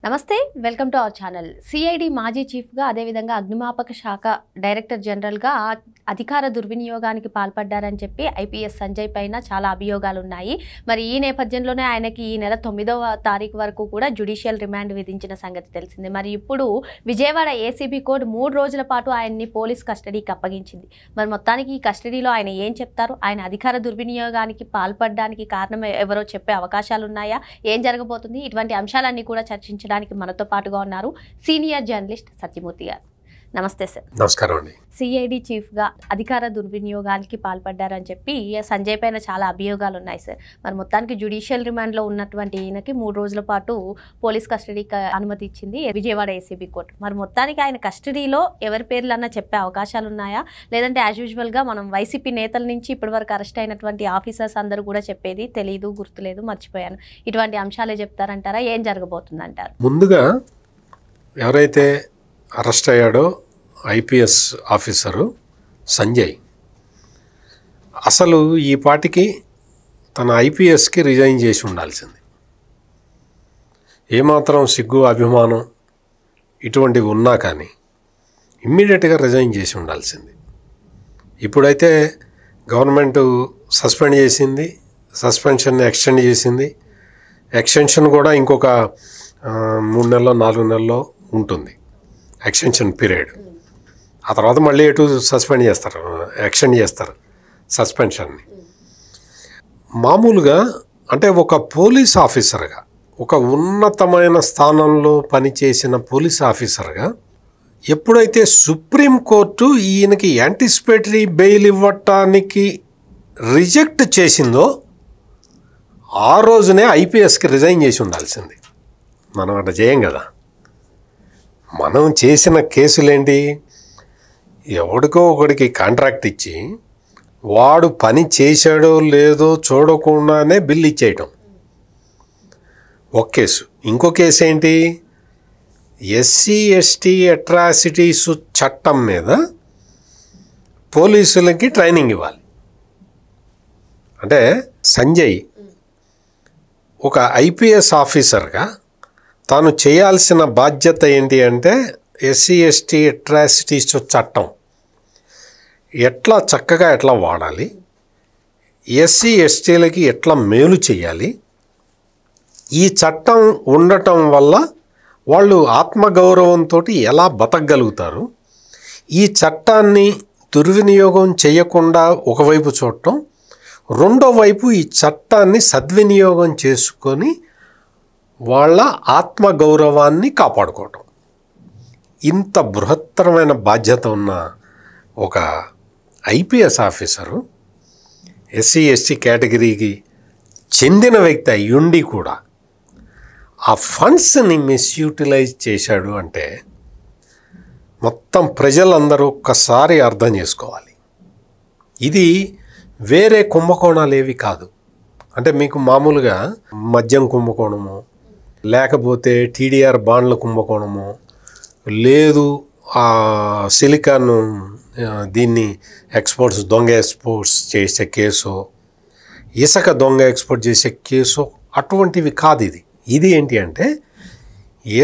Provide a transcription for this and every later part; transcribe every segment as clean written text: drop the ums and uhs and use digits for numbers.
నమస్తే welcome to our channel. CID మాజీ చీఫ్గా అదేవిధంగా అగ్నిమాపక శాఖ డైరెక్టర్ జనరల్గా అధికార దుర్వినియోగానికి పాల్పడ్డారని చెప్పి ఐపీఎస్ సంజయ్ పైన చాలా అభియోగాలు ఉన్నాయి. మరి ఈ నేపథ్యంలోనే ఆయనకి ఈ నెల 9వ తారీఖు వరకు కూడా జ్యుడిషియల్ రిమాండ్ విధించిన సంగతి తెలిసింది. మరి ఇప్పుడు విజయవాడ ఏసీబీ కోర్టు 3 రోజుల పాటు ఆయన్ని పోలీస్ కస్టడీకి అప్పగించింది. మరి మొత్తానికి ఈ కస్టడీలో ఆయన ఏం చెప్తారు, ఆయన అధికార దుర్వినియోగానికి పాల్పడడానికి కారణం ఎవరో చెప్పే అవకాశాలు ఉన్నాయా, ఏం జరగబోతుంది, ఇటువంటి అంశాలన్నీ కూడా చర్చించడానికి మనతో పాటుగా ఉన్నారు సీనియర్ జర్నలిస్ట్ సత్యమూర్తి గారు. నమస్తే సార్. నమస్కారం అండి. సిఐడి చీఫ్గా అధికార దుర్వినియోగానికి పాల్పడ్డారని చెప్పి సంజయ్ పైన చాలా అభియోగాలు ఉన్నాయి సార్. మరి మొత్తానికి జ్యుడిషియల్ రిమాండ్లో ఉన్నటువంటి ఈయనకి 3 రోజుల పాటు పోలీస్ కస్టడీకి అనుమతి ఇచ్చింది విజయవాడ ఏసీబీ కోర్టు. మరి మొత్తానికి ఆయన కస్టడీలో ఎవరి పేర్లన్నా చెప్పే అవకాశాలు ఉన్నాయా, లేదంటే యాజ్ యూజువల్గా మనం వైసీపీ నేతల నుంచి ఇప్పటివరకు అరెస్ట్ అయినటువంటి ఆఫీసర్స్ అందరూ కూడా చెప్పేది తెలీదు, గుర్తులేదు, మర్చిపోయాను, ఇటువంటి అంశాలే చెప్తారంటారా, ఏం జరగబోతుందంటారు? ముందుగా ఎవరైతే అరెస్ట్ అయ్యాడో ఐపీఎస్ ఆఫీసరు సంజయ్ అసలు ఈ పాటికి తన ఐపీఎస్కి రిజైన్ చేసి ఉండాల్సింది. ఏమాత్రం సిగ్గు అభిమానం ఇటువంటివి ఉన్నా కానీ ఇమ్మీడియట్గా రిజైన్ చేసి ఉండాల్సింది. ఇప్పుడైతే గవర్నమెంట్ సస్పెండ్ చేసింది, సస్పెన్షన్ని ఎక్స్టెండ్ చేసింది. ఎక్స్టెన్షన్ కూడా ఇంకొక 3 నెలలో 4 నెలల్లో ఉంటుంది ఎక్స్టెన్షన్ పీరియడ్. ఆ తర్వాత మళ్ళీ ఎటు సస్పెండ్ చేస్తారు, ఎక్స్టెండ్ చేస్తారు సస్పెన్షన్ని. మామూలుగా అంటే ఒక పోలీస్ ఆఫీసర్గా, ఒక ఉన్నతమైన స్థానంలో పనిచేసిన పోలీస్ ఆఫీసర్గా ఎప్పుడైతే సుప్రీంకోర్టు ఈయనకి యాంటిసిపేటరీ బెయిల్ ఇవ్వటానికి రిజెక్ట్ చేసిందో ఆ రోజునే ఐపీఎస్కి రిజైన్ చేసి ఉండాల్సింది. మనం అట్లా చేయం కదా. మనం చేసిన కేసులేంటి, ఎవడికో ఒకడికి కాంట్రాక్ట్ ఇచ్చి వాడు పని చేశాడో లేదో చూడకుండానే బిల్ ఇచ్చేయటం ఒక కేసు. ఇంకో కేసు ఏంటి, ఎస్సీ ఎస్టీ అట్రాసిటీస్ చట్టం మీద పోలీసులకి ట్రైనింగ్ ఇవ్వాలి. అంటే సంజయ్ ఒక ఐపీఎస్ ఆఫీసర్గా తాను చేయాల్సిన బాధ్యత ఏంటి అంటే ఎస్సీ ఎస్టీ అట్రాసిటీస్ చట్టం ఎట్లా చక్కగా ఎట్లా వాడాలి, ఎస్సీ ఎస్టీలకి ఎట్లా మేలు చేయాలి, ఈ చట్టం ఉండటం వల్ల వాళ్ళు ఆత్మగౌరవంతో ఎలా బతకగలుగుతారు, ఈ చట్టాన్ని దుర్వినియోగం చేయకుండా ఒకవైపు చూడటం, రెండో వైపు ఈ చట్టాన్ని సద్వినియోగం చేసుకొని వాళ్ళ ఆత్మగౌరవాన్ని కాపాడుకోవటం. ఇంత బృహత్తరమైన బాధ్యత ఉన్న ఒక ఐపీఎస్ ఆఫీసరు ఎస్సీ ఎస్టీ కేటగిరీకి చెందిన వ్యక్తి అయ్యుండి కూడా ఆ ఫండ్స్ని మిస్యూటిలైజ్ చేశాడు అంటే మొత్తం ప్రజలందరూ ఒక్కసారి అర్థం చేసుకోవాలి. ఇది వేరే కుంభకోణాలు ఏవి కాదు. అంటే మీకు మామూలుగా మద్యం కుంభకోణము, లేకపోతే టీడీఆర్ బాండ్ల కుంభకోణము, లేదు సిలికాన్ దీన్ని దొంగ ఎక్స్పోర్ట్స్ చేసే కేసు, ఇసుక దొంగ ఎక్స్పోర్ట్ చేసే కేసు, అటువంటివి కాదు. ఇది ఏంటి అంటే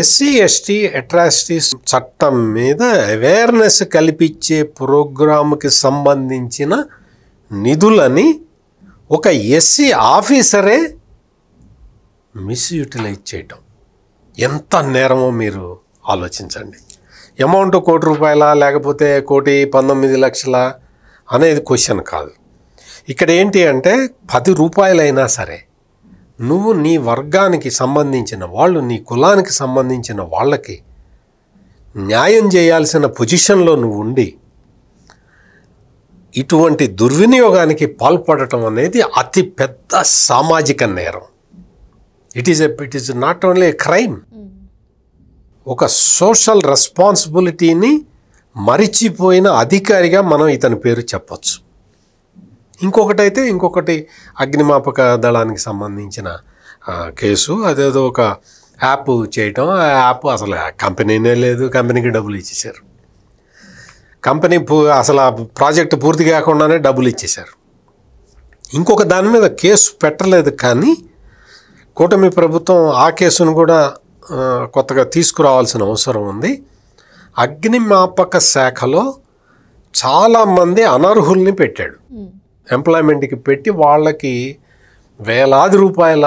ఎస్సీ ఎస్టీ అట్రాసిటీస్ చట్టం మీద అవేర్నెస్ కల్పించే ప్రోగ్రాముకి సంబంధించిన నిధులని ఒక ఎస్సీ ఆఫీసరే మిస్యూటిలైజ్ చేయటం ఎంత నేరమో మీరు ఆలోచించండి. అమౌంట్ ₹1,00,00,000 లేకపోతే 1,19,00,000 అనేది క్వశ్చన్ కాదు. ఇక్కడ ఏంటి అంటే ₹10 సరే నువ్వు నీ వర్గానికి సంబంధించిన వాళ్ళు, నీ కులానికి సంబంధించిన వాళ్ళకి న్యాయం చేయాల్సిన పొజిషన్లో నువ్వు ఉండి ఇటువంటి దుర్వినియోగానికి పాల్పడటం అనేది అతి పెద్ద సామాజిక నేరం. It is not only A crime, ఒక సోషల్ రెస్పాన్సిబిలిటీని మరిచిపోయిన అధికారిగా మనం ఇతని పేరు చెప్పచ్చు. ఇంకొకటి అగ్నిమాపక దళానికి సంబంధించిన కేసు. అదేదో ఒక యాప్ చేయటం, ఆ యాప్ అసలు కంపెనీనే లేదు, కంపెనీకి డబ్బులు ఇచ్చేశారు. కంపెనీ అసలు ఆ ప్రాజెక్ట్ పూర్తి కాకుండానే డబ్బులు ఇచ్చేశారు. ఇంకొక దాని మీద కేసు పెట్టలేదు, కానీ కూటమి ప్రభుత్వం ఆ కేసును కూడా కొత్తగా తీసుకురావాల్సిన అవసరం ఉంది. అగ్నిమాపక శాఖలో చాలామంది అనర్హుల్ని పెట్టాడు, ఎంప్లాయ్మెంట్కి పెట్టి వాళ్ళకి వేలాది రూపాయల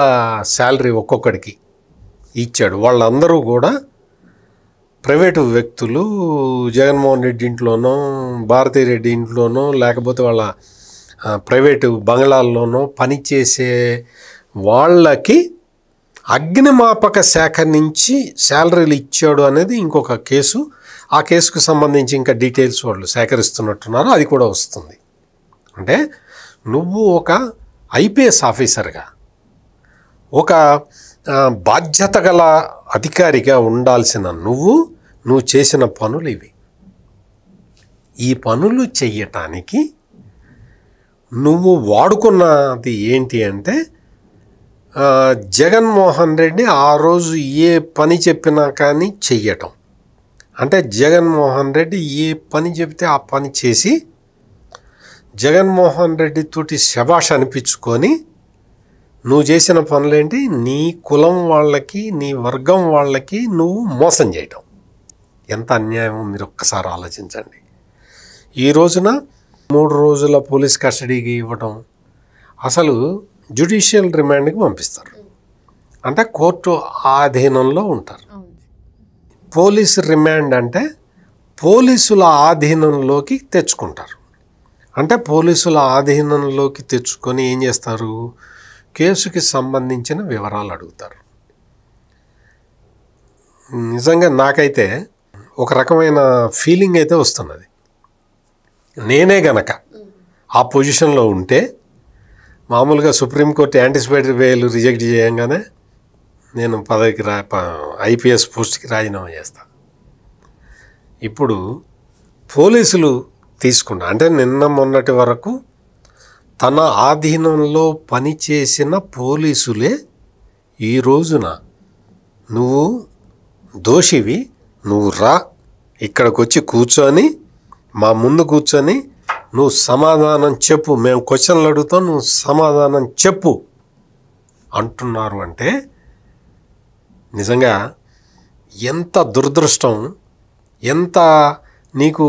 శాలరీ ఒక్కొక్కడికి ఇచ్చాడు. వాళ్ళందరూ కూడా ప్రైవేటు వ్యక్తులు, జగన్మోహన్ రెడ్డి ఇంట్లోనో భారతీరెడ్డి ఇంట్లోనో లేకపోతే వాళ్ళ ప్రైవేటు బంగ్లాల్లోనో పనిచేసే వాళ్ళకి అగ్నిమాపక శాఖ నుంచి శాలరీలు ఇచ్చాడు అనేది ఇంకొక కేసు. ఆ కేసుకు సంబంధించి ఇంకా డీటెయిల్స్ వాళ్ళు సేకరిస్తున్నట్టున్నారు, అది కూడా వస్తుంది. అంటే నువ్వు ఒక ఐపీఎస్ ఆఫీసర్గా, ఒక బాధ్యత గల అధికారిగా ఉండాల్సిన నువ్వు చేసిన పనులు ఇవి. ఈ పనులు చెయ్యటానికి నువ్వు వాడుకున్నది ఏంటి అంటే, జగన్మోహన్ రెడ్డి ఆ రోజు ఏ పని చెప్పినా కానీ చెయ్యటం. అంటే జగన్మోహన్ రెడ్డి ఏ పని చెప్తే ఆ పని చేసి జగన్మోహన్ రెడ్డితోటి శభాష్ అనిపించుకొని నువ్వు చేసిన పనులేంటి, నీ కులం వాళ్ళకి, నీ వర్గం వాళ్ళకి నువ్వు మోసం చేయటం. ఎంత అన్యాయం మీరు ఒక్కసారి ఆలోచించండి. ఈ రోజున 3 రోజుల పోలీస్ కస్టడీకి ఇవ్వటం, అసలు జ్యుడిషియల్ రిమాండ్కి పంపిస్తారు, అంటే కోర్టు ఆధీనంలో ఉంటారు. పోలీస్ రిమాండ్ అంటే పోలీసుల ఆధీనంలోకి తెచ్చుకుంటారు. అంటే పోలీసుల ఆధీనంలోకి తెచ్చుకొని ఏం చేస్తారు, కేసుకి సంబంధించిన వివరాలు అడుగుతారు. నిజంగా నాకైతే ఒక రకమైన ఫీలింగ్ అయితే వస్తున్నది. నేనే గనక ఆ పొజిషన్లో ఉంటే మామూలుగా సుప్రీంకోర్టు యాంటిసిపేటరీ బెయిల్ రిజెక్ట్ చేయంగానే నేను పదవికి ఐపీఎస్ పోస్ట్కి రాజీనామా చేస్తాను. ఇప్పుడు పోలీసులు తీసుకున్నా అంటే నిన్న మొన్నటి వరకు తన ఆధీనంలో పనిచేసిన పోలీసులే ఈ రోజున నువ్వు దోషివి, నువ్వు రా, ఇక్కడికి వచ్చి కూర్చొని మా ముందు కూర్చొని నువ్వు సమాధానం చెప్పు, మేము క్వశ్చన్లు అడుగుతాం, నువ్వు సమాధానం చెప్పు అంటున్నారు. అంటే నిజంగా ఎంత దురదృష్టం, ఎంత నీకు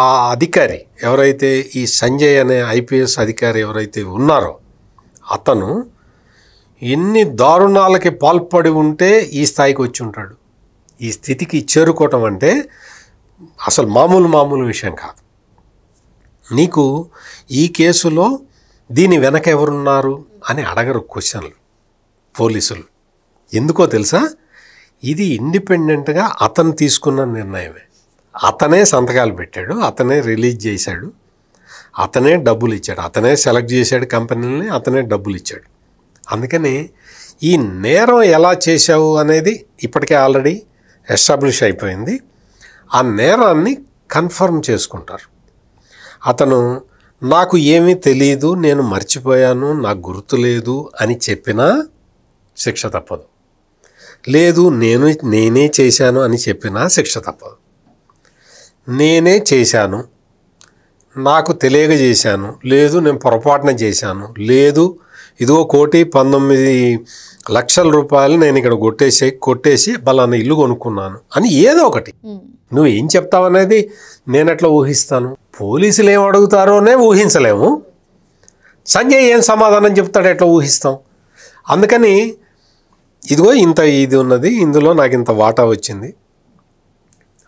ఆ అధికారి ఎవరైతే ఈ సంజయ్ అనే ఐపీఎస్ అధికారి ఎవరైతే ఉన్నారో అతను ఎన్ని దారుణాలకి పాల్పడి ఉంటే ఈ స్థాయికి వచ్చి ఉంటాడు. ఈ స్థితికి చేరుకోవటం అంటే అసలు మామూలు విషయం కాదు. నీకు ఈ కేసులో దీని వెనక ఎవరున్నారు అని అడగరు క్వశ్చన్లు పోలీసులు. ఎందుకో తెలుసా, ఇది ఇండిపెండెంట్గా అతను తీసుకున్న నిర్ణయమే. అతనే సంతకాలు పెట్టాడు, అతనే రిలీజ్ చేశాడు, అతనే డబ్బులు ఇచ్చాడు, అతనే సెలెక్ట్ చేశాడు కంపెనీలని, అతనే డబ్బులు ఇచ్చాడు. అందుకని ఈ నేరం ఎలా చేశావు అనేది ఇప్పటికే ఆల్రెడీ ఎస్టాబ్లిష్ అయిపోయింది. ఆ నేరాన్ని కన్ఫర్మ్ చేసుకుంటారు. అతను నాకు ఏమీ తెలియదు, నేను మర్చిపోయాను, నాకు గుర్తులేదు అని చెప్పినా శిక్ష తప్పదు. లేదు నేనే చేశాను అని చెప్పినా శిక్ష తప్పదు. నేనే చేశాను, నాకు తెలియక చేశాను, లేదు నేను పొరపాటున చేశాను, లేదు ఇదిగో 1,19,00,000 రూపాయలు నేను ఇక్కడ కొట్టేసి బలానా ఇల్లు కొనుక్కున్నాను అని ఏదో ఒకటి నువ్వు ఏం చెప్తావనేది నేను ఎట్లా ఊహిస్తాను? పోలీసులు ఏం అడుగుతారోనే ఊహించలేము. సంజయ్ ఏం సమాధానం చెప్తాడో ఎట్లా ఊహిస్తాం? అందుకని ఇదిగో ఇది ఉన్నది, ఇందులో నాకు ఇంత వాటా వచ్చింది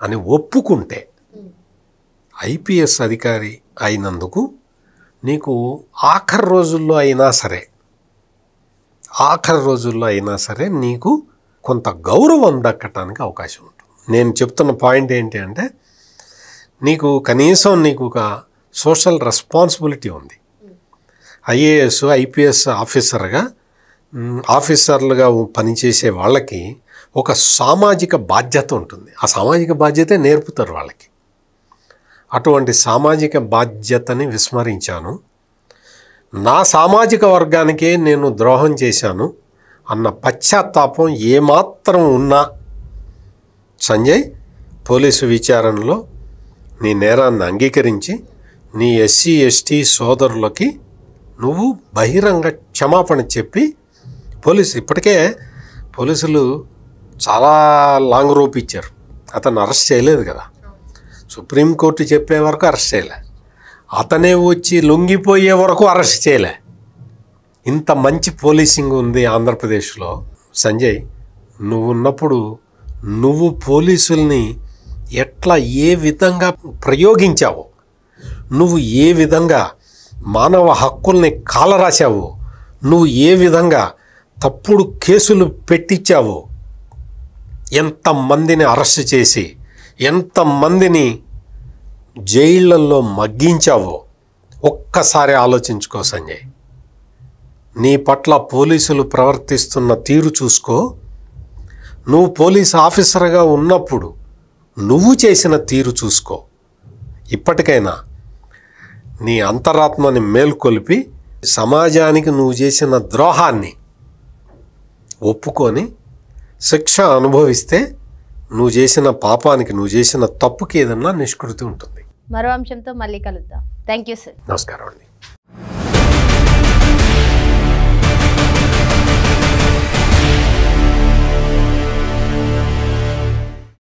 అని ఒప్పుకుంటే ఐపీఎస్ అధికారి అయినందుకు నీకు ఆఖరి రోజుల్లో అయినా సరే నీకు కొంత గౌరవం దక్కటానికి అవకాశం ఉంటుంది. నేను చెప్తున్న పాయింట్ ఏంటి అంటే, నీకు కనీసం నీకు ఒక సోషల్ రెస్పాన్సిబిలిటీ ఉంది. ఐఏఎస్ ఐపీఎస్ ఆఫీసర్లుగా పనిచేసే వాళ్ళకి ఒక సామాజిక బాధ్యత ఉంటుంది. ఆ సామాజిక బాధ్యతే నేర్పుతారు వాళ్ళకి. అటువంటి సామాజిక బాధ్యతని విస్మరించాను, నా సామాజిక వర్గానికే నేను ద్రోహం చేశాను అన్న పశ్చాత్తాపం ఏమాత్రం ఉన్నా సంజయ్ పోలీసు విచారణలో నీ నేరాన్ని అంగీకరించి నీ ఎస్సీ ఎస్టీ సోదరులకి నువ్వు బహిరంగ క్షమాపణ చెప్పి, ఇప్పటికే పోలీసులు చాలా లాంగ్ రోప్ ఇచ్చారు. అతను అరెస్ట్ చేయలేదు కదా, సుప్రీంకోర్టు చెప్పే వరకు అరెస్ట్ చేయలే, అతనే వచ్చి లొంగిపోయే వరకు అరెస్ట్ చేయలే. ఇంత మంచి పోలీసింగ్ ఉంది ఆంధ్రప్రదేశ్లో. సంజయ్, నువ్వు ఉన్నప్పుడు నువ్వు పోలీసుల్ని ఎట్లా ఏ విధంగా ప్రయోగించావో, నువ్వు ఏ విధంగా మానవ హక్కుల్ని కాలరాశావో, నువ్వు ఏ విధంగా తప్పుడు కేసులు పెట్టించావో, ఎంతమందిని అరెస్ట్ చేసి ఎంతమందిని జైళ్ళల్లో మగ్గించావో ఒక్కసారి ఆలోచించుకో సంజయ్. నీ పట్ల పోలీసులు ప్రవర్తిస్తున్న తీరు చూసుకో. నువ్వు పోలీస్ ఆఫీసర్గా ఉన్నప్పుడు నువ్వు చేసిన తీరు చూసుకో. ఇప్పటికైనా నీ అంతరాత్మని మేల్కొల్పి సమాజానికి నువ్వు చేసిన ద్రోహాన్ని ఒప్పుకొని శిక్ష అనుభవిస్తే నువ్వు చేసిన పాపానికి, నువ్వు చేసిన తప్పుకి ఏదన్నా నిష్కృతి ఉంటుంది. మరో అంశంతో మళ్ళీ కలుద్దాం. Thank you sir. నమస్కారం అండి.